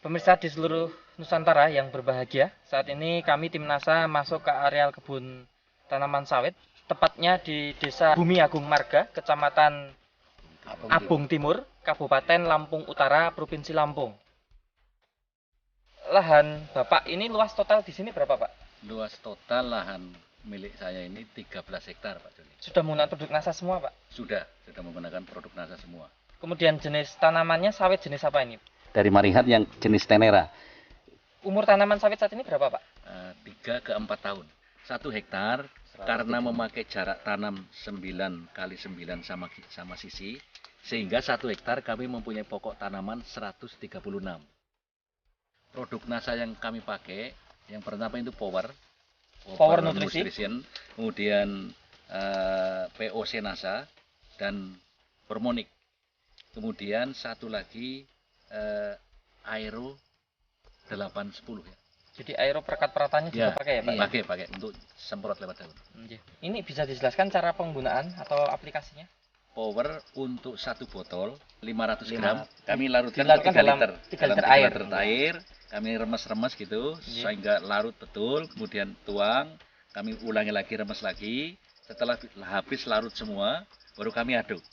Pemirsa di seluruh Nusantara yang berbahagia, saat ini kami tim NASA masuk ke areal kebun tanaman sawit, tepatnya di Desa Bumi Agung Marga, Kecamatan Abung Timur, Kabupaten Lampung Utara, Provinsi Lampung. Lahan Bapak ini luas total di sini berapa, Pak? Luas total lahan milik saya ini 13 hektar, Pak Joni. Sudah menggunakan produk NASA semua, Pak? Sudah menggunakan produk NASA semua. Kemudian jenis tanamannya sawit jenis apa ini? Dari Marinhat yang jenis Tenera. Umur tanaman sawit saat ini berapa, Pak? 3 ke 4 tahun. 1 hektar karena memakai jarak tanam 9 kali 9 sama sisi, sehingga 1 hektar kami mempunyai pokok tanaman 136. Produk NASA yang kami pakai, yang pertama itu Power Nutrition, kemudian POC NASA dan Hormonic. Kemudian satu lagi Aero 810 ya. Jadi aero perekat-peratannya juga pakai ya, Pak? Pakai untuk semprot lewat daun. Ini bisa dijelaskan cara penggunaan atau aplikasinya? Power untuk 1 botol 500 gram kami larutkan Dilarutkan 3 dalam liter. 3 liter air. Kami remes-remes gitu sehingga larut betul, kemudian tuang, kami ulangi lagi, remes lagi. Setelah habis larut semua, baru kami aduk.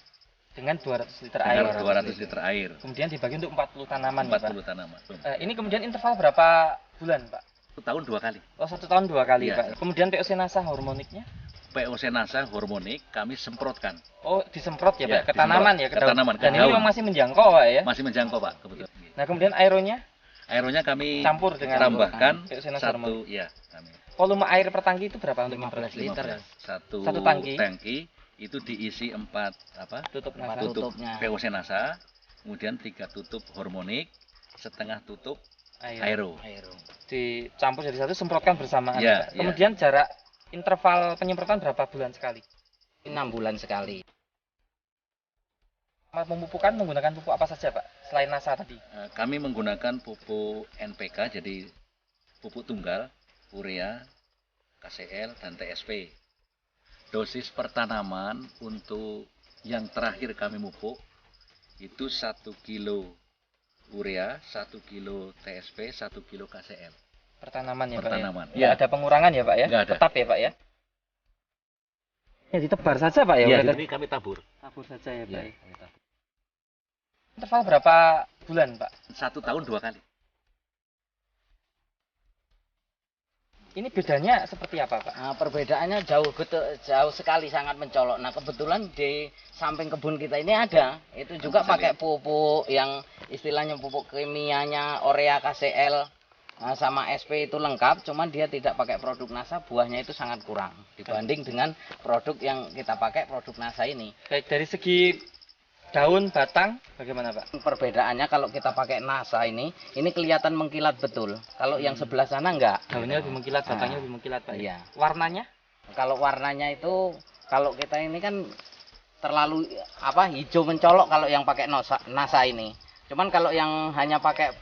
Dengan 200 liter air. 200 liter air. Kemudian dibagi untuk 40 tanaman. 40 tanaman. Ini kemudian interval berapa bulan, Pak? 1 tahun 2 kali. Oh, 1 tahun 2 kali, Ya. Pak. Kemudian POC NASA hormoniknya? POC NASA hormonik kami semprotkan. Oh, disemprot ya, Ya, Pak? Ke tanaman ya, ke tanaman. Dan ini memang masih menjangkau, Pak ya? Masih menjangkau, Pak, kebetulan. Nah, kemudian aeronya? Aeronya kami campur dengan tambahkan POC NASA hormonik. ya, kami. Volume air per tangki itu berapa untuk 15 liter. Satu tangki itu diisi 4 tutupnya POC NASA, kemudian 3 tutup hormonik, setengah tutup aero. Dicampur jadi satu, semprotkan bersamaan. Ya, kemudian jarak interval penyemprotan berapa bulan sekali? 6 bulan sekali. Pemupukan menggunakan pupuk apa saja, Pak? Selain NASA tadi. Kami menggunakan pupuk NPK, jadi pupuk tunggal, urea, KCl, dan TSP. Dosis per tanaman untuk yang terakhir kami pupuk itu 1 kilo urea, 1 kilo TSP, 1 kilo KCl. Per tanaman ya, per Pak? Tanaman. Ya. Ada pengurangan ya, Pak ya? Nggak ada. Tetap ya, Pak ya? Ya, ditebar saja, Pak ya? Ya, ini kami tabur. Tabur saja ya, Pak. Ya, Interval berapa bulan, Pak? 1 tahun 2 kali. Ini bedanya seperti apa, Pak? Nah, perbedaannya jauh sekali, sangat mencolok. Nah, kebetulan di samping kebun kita ini ada, itu juga pakai pupuk yang istilahnya pupuk kimianya urea, KCl, sama SP itu lengkap, cuman dia tidak pakai produk NASA, buahnya itu sangat kurang dibanding dengan produk yang kita pakai, produk NASA ini. Baik, dari segi daun, batang, bagaimana, Pak? Perbedaannya kalau kita pakai NASA ini kelihatan mengkilat betul. Kalau yang sebelah sana enggak. Daunnya lebih mengkilat, batangnya lebih mengkilat, Pak. Iya. Warnanya? Kalau warnanya itu, kalau kita ini kan terlalu hijau mencolok kalau yang pakai NASA ini. Cuman kalau yang hanya pakai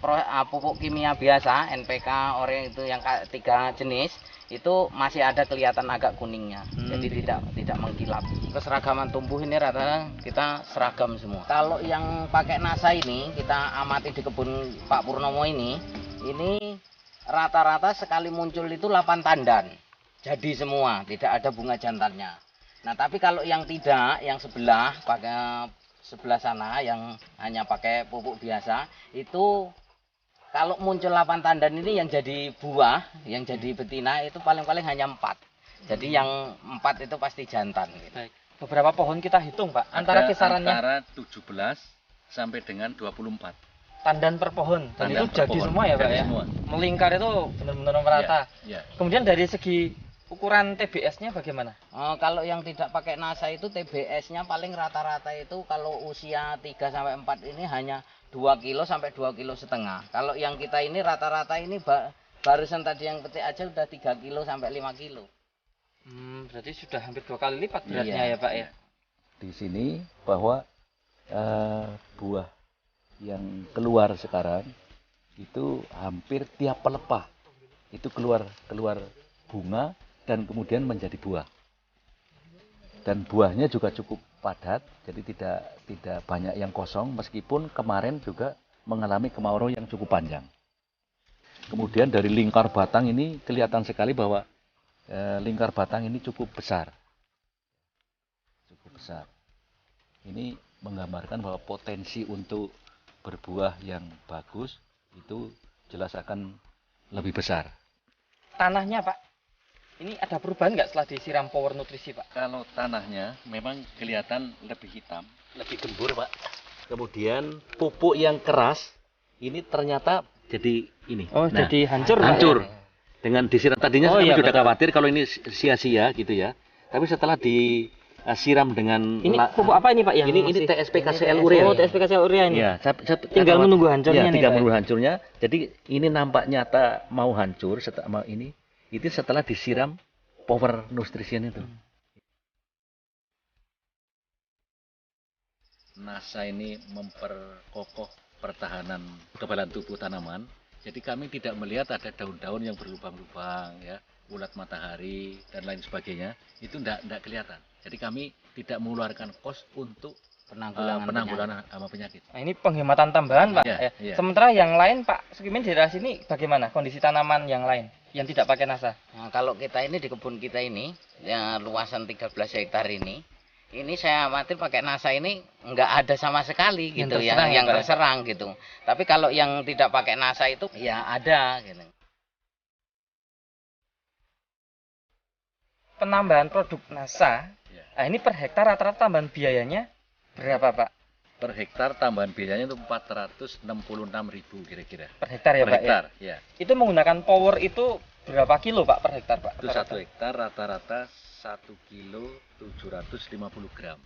pupuk kimia biasa, NPK, urea itu yang 3 jenis, itu masih ada kelihatan agak kuningnya. Jadi tidak mengkilap. Keseragaman tumbuh ini rata-rata kita seragam semua. Kalau yang pakai NASA ini, kita amati di kebun Pak Purnomo ini rata-rata sekali muncul itu 8 tandan. Jadi semua, tidak ada bunga jantannya. Nah, tapi kalau yang tidak, yang sebelah sana yang hanya pakai pupuk biasa, itu kalau muncul 8 tandan ini yang jadi buah, yang jadi betina itu paling-paling hanya 4. Jadi yang 4 itu pasti jantan gitu. Baik. Beberapa pohon kita hitung, Pak. Antara kisarannya antara 17 sampai dengan 24. tandan per pohon. Dan itu jadi pohon. semua ya, Pak ya? Semua. Melingkar itu benar-benar merata. Ya. Kemudian dari segi ukuran TBS-nya bagaimana? Kalau yang tidak pakai NASA itu TBS-nya paling rata-rata itu kalau usia 3 sampai 4 ini hanya 2 kilo sampai 2 kilo setengah. Kalau yang kita ini rata-rata ini barusan tadi yang petik aja udah 3 kilo sampai 5 kilo. Berarti sudah hampir 2 kali lipat beratnya ya, Pak ya? Di sini bahwa buah yang keluar sekarang itu hampir tiap pelepah itu keluar bunga dan kemudian menjadi buah. Dan buahnya juga cukup padat, jadi tidak banyak yang kosong meskipun kemarin juga mengalami kemarau yang cukup panjang. Kemudian dari lingkar batang ini kelihatan sekali bahwa lingkar batang ini cukup besar. Cukup besar. Ini menggambarkan bahwa potensi untuk berbuah yang bagus itu jelas akan lebih besar. Tanahnya Pak, ini ada perubahan nggak setelah disiram power nutrisi Pak? Kalau tanahnya memang kelihatan lebih hitam. Lebih gembur, Pak. Kemudian pupuk yang keras ini ternyata jadi ini. Oh, Nah, jadi hancur Pak, hancur. ya? Dengan disiram tadinya Oh, kami iya, sudah betul. khawatir kalau ini sia-sia gitu ya. Tapi setelah disiram dengan Ini pupuk apa ini Pak yang ini masih- TSP KCL urea. Oh, TSP KCL urea ini. Ya, Tinggal menunggu hancurnya ya, nih, tinggal Pak. menunggu hancurnya. Jadi ini nampak nyata mau hancur setelah ini. Itu setelah disiram power nutrition itu. NASA ini memperkokoh pertahanan kekebalan tubuh tanaman. Jadi kami tidak melihat ada daun-daun yang berlubang-lubang, ya, ulat matahari dan lain sebagainya. Itu tidak kelihatan. Jadi kami tidak mengeluarkan kos untuk penanggulangan sama penyakit. Nah, ini penghematan tambahan Pak. Iya, Ya. iya. Sementara yang lain Pak Sukimin di daerah sini bagaimana kondisi tanaman yang lain yang tidak pakai NASA? Nah, kalau kita ini di kebun kita ini, ya, luasan 13 hektar ini saya khawatir pakai NASA ini nggak ada sama sekali Yang gitu terserang ya, yang Pak? terserang gitu. Tapi kalau yang tidak pakai NASA itu ya ada gitu. Penambahan produk NASA, Ya. nah ini per hektar rata-rata tambahan biayanya berapa Pak? Per hektar tambahan biayanya itu 466.000 kira-kira. Per hektar ya Per Pak hektar, ya? ya. Itu menggunakan power itu berapa kilo Pak per hektar Pak? Itu 1 hektar rata-rata 1 kilo 750 gram.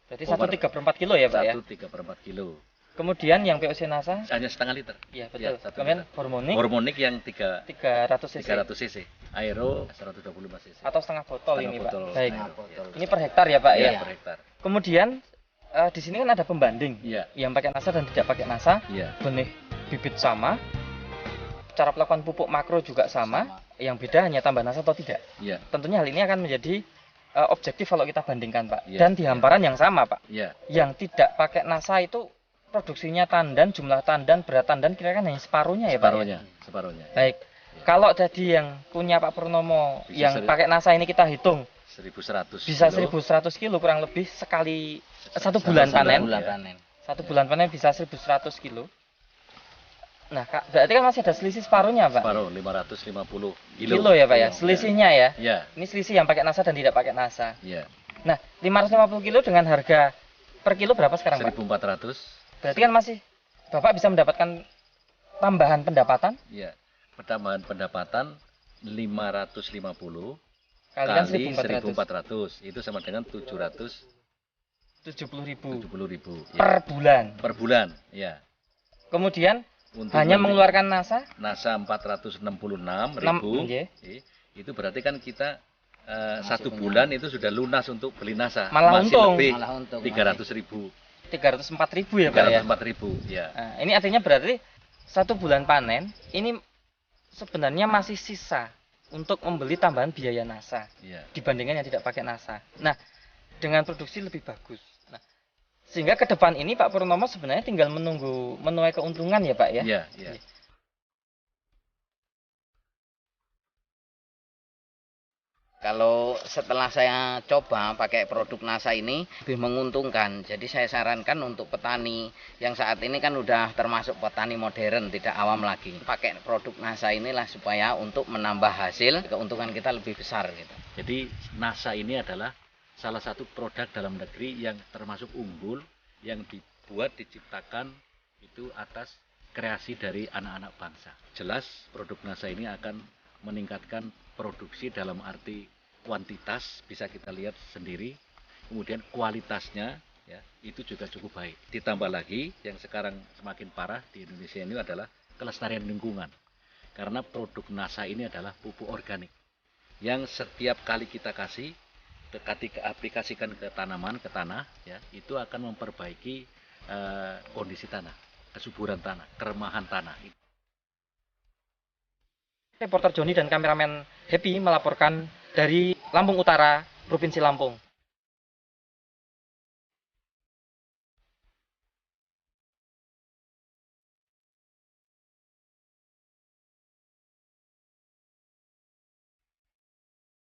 Berarti Power 1/3/4 kilo ya Pak ya? 1/3/4 kilo. Kemudian yang POC NASA, Hanya setengah liter. ya betul. Ya, 1 Kemudian liter. hormonik Hormonik yang 300 cc 300 cc. Aero 125 cc. atau setengah botol Setengah ini botol Pak. Baik. aero, ya. Ini per hektar ya Pak Iya, ya? per hektar. Kemudian di sini kan ada pembanding Iya, yang pakai NASA dan tidak pakai NASA. iya. Benih bibit sama, cara pelakukan pupuk makro juga sama. Yang beda hanya tambah NASA atau tidak. Iya, Tentunya hal ini akan menjadi objektif kalau kita bandingkan Pak. Iya, Dan di hamparan yang sama Pak. iya. Yang tidak pakai NASA itu produksinya tandan, jumlah tandan, berat tandan kira-kira hanya separuhnya ya Pak. Ya? Separuhnya. Baik. Kalau tadi yang punya Pak Purnomo Bisa yang pakai NASA ini kita hitung 1.100 bisa kilo. 1.100 kilo kurang lebih sekali satu bulan panen. Bulan ya. panen. Satu bulan panen bisa 1.100 kilo. Nah, Kak, berarti kan masih ada selisih separuhnya, Pak. Separuh 550 kilo. Kilo ya, Pak ya. Selisihnya ya. Iya, Ini selisih yang pakai NASA dan tidak pakai NASA. iya. Nah, 550 kilo dengan harga per kilo berapa sekarang, Pak? 1.400. Berarti kan masih Bapak bisa mendapatkan tambahan pendapatan Iya. Pertambahan pendapatan 550 kalikan kali 1.400. 1.400 itu sama dengan 70.000 770.000 ya. per bulan. Per bulan, ya. Kemudian Untuk hanya membeli mengeluarkan NASA NASA 466.000 nggih. itu berarti kan kita satu bulan itu sudah lunas untuk beli NASA. Malah Masih untung. lebih Malah untung. 300.000 304.000 ya, Pak ya. 304.000 ya. Nah, ini artinya berarti satu bulan panen ini sebenarnya masih sisa untuk membeli tambahan biaya NASA Iya. dibandingkan yang tidak pakai NASA. Nah, dengan produksi lebih bagus. Nah, sehingga ke depan ini Pak Purnomo sebenarnya tinggal menunggu menuai keuntungan ya Pak ya. Iya, iya. Kalau setelah saya coba pakai produk NASA ini lebih menguntungkan. Jadi saya sarankan untuk petani yang saat ini kan udah termasuk petani modern, tidak awam lagi. Pakai produk NASA inilah supaya untuk menambah hasil, keuntungan kita lebih besar gitu. Jadi NASA ini adalah salah satu produk dalam negeri yang termasuk unggul yang dibuat diciptakan itu atas kreasi dari anak-anak bangsa. Jelas produk NASA ini akan meningkatkan produksi dalam arti kuantitas bisa kita lihat sendiri, kemudian kualitasnya ya itu juga cukup baik. Ditambah lagi yang sekarang semakin parah di Indonesia ini adalah kelestarian lingkungan. Karena produk NASA ini adalah pupuk organik yang setiap kali kita kasih ketika aplikasikan ke tanaman, ke tanah ya, itu akan memperbaiki kondisi tanah, kesuburan tanah, keremahan tanah. Reporter Joni dan kameramen Happy melaporkan dari Lampung Utara, Provinsi Lampung.